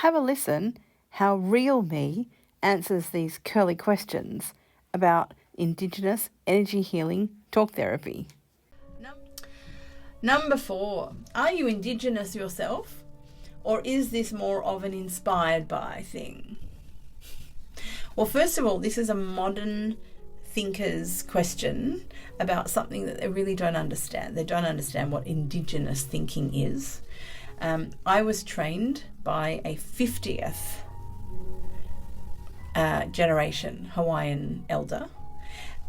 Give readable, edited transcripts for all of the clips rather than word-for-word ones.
have a listen how real me answers these curly questions about Indigenous energy healing talk therapy. Number 4, are you Indigenous yourself, or is this more of an inspired by thing? Well, first of all, this is a modern thinker's question about something that they really don't understand. They don't understand what Indigenous thinking is. I was trained by a 50th generation Hawaiian elder.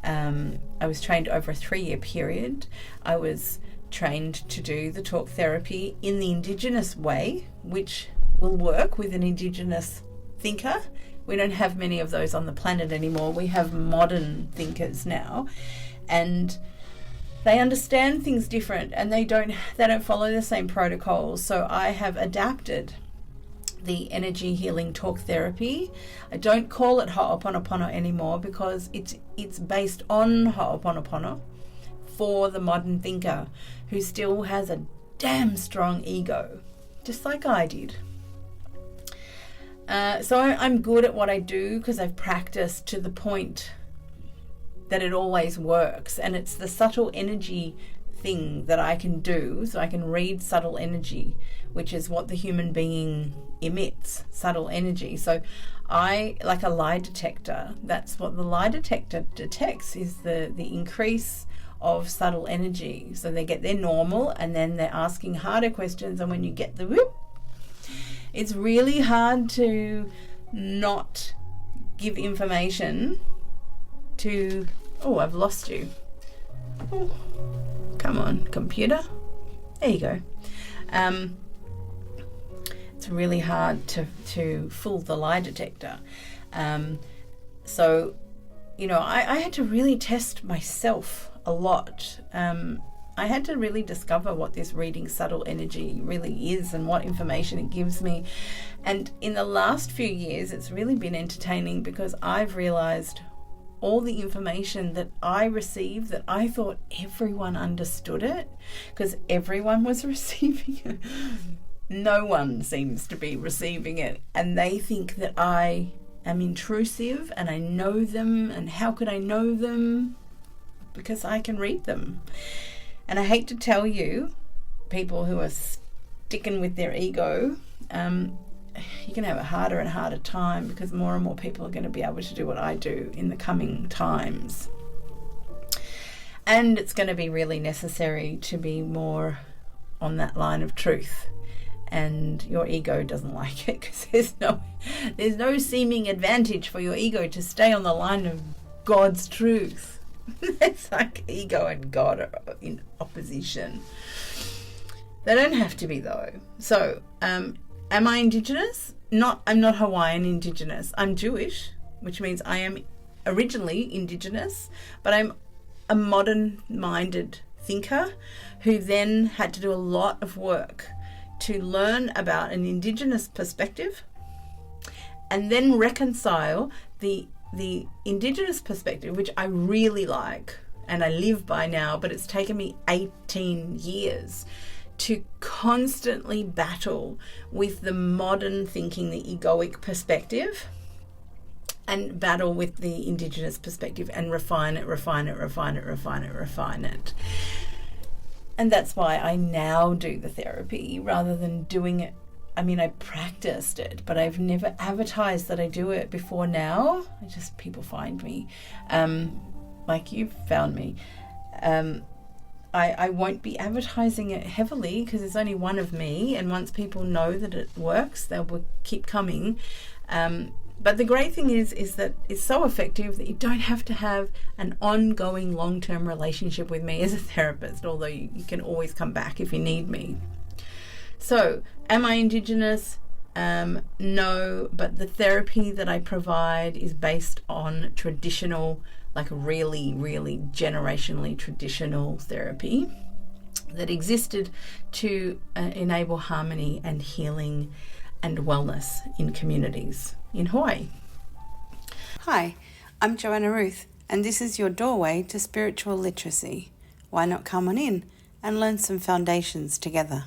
I was trained over a 3-year period. I was trained to do the talk therapy in the Indigenous way, which will work with an Indigenous thinker. We don't have many of those on the planet anymore. We have modern thinkers now, and they understand things different, and they don't follow the same protocols. So I have adapted the energy healing talk therapy. I don't call it Ho'oponopono anymore because it's based on Ho'oponopono for the modern thinker who still has a damn strong ego, just like I did. So I'm good at what I do because I've practiced to the point that it always works, and it's the subtle energy thing that I can do. So I can read subtle energy, which is what the human being emits, subtle energy. So I, like a lie detector, that's what the lie detector detects, is the increase of subtle energy. So they get their normal, and then they're asking harder questions, and when you get the whoop, it's really hard to not give information to... Oh, I've lost you. Oh, come on, computer. There you go. It's really hard to fool the lie detector. So, you know, I had to really test myself a lot. I had to really discover what this reading subtle energy really is and what information it gives me. And in the last few years, it's really been entertaining because I've realized all the information that I received, that I thought everyone understood it because everyone was receiving it. No one seems to be receiving it, and they think that I am intrusive and I know them. And how could I know them? Because I can read them. And I hate to tell you, people who are sticking with their ego, you're going to have a harder and harder time because more and more people are going to be able to do what I do in the coming times. And it's going to be really necessary to be more on that line of truth. And your ego doesn't like it because there's no seeming advantage for your ego to stay on the line of God's truth. It's like ego and God are in opposition. They don't have to be, though. So, am I Indigenous? I'm not Hawaiian Indigenous. I'm Jewish, which means I am originally Indigenous, but I'm a modern-minded thinker who then had to do a lot of work to learn about an Indigenous perspective and then reconcile the Indigenous perspective, which I really like and I live by now, but it's taken me 18 years to constantly battle with the modern thinking, the egoic perspective, and battle with the Indigenous perspective and refine it. And that's why I now do the therapy rather than doing it. I mean, I practiced it, but I've never advertised that I do it before now. People find me, like you've found me. I won't be advertising it heavily because there's only one of me, and once people know that it works, they'll keep coming. But the great thing is that it's so effective that you don't have to have an ongoing long-term relationship with me as a therapist, although you can always come back if you need me. So, am I Indigenous? No, but the therapy that I provide is based on traditional, like really, really generationally traditional therapy that existed to enable harmony and healing and wellness in communities in Hawaii. Hi, I'm Joanna Ruth, and this is your doorway to spiritual literacy. Why not come on in and learn some foundations together?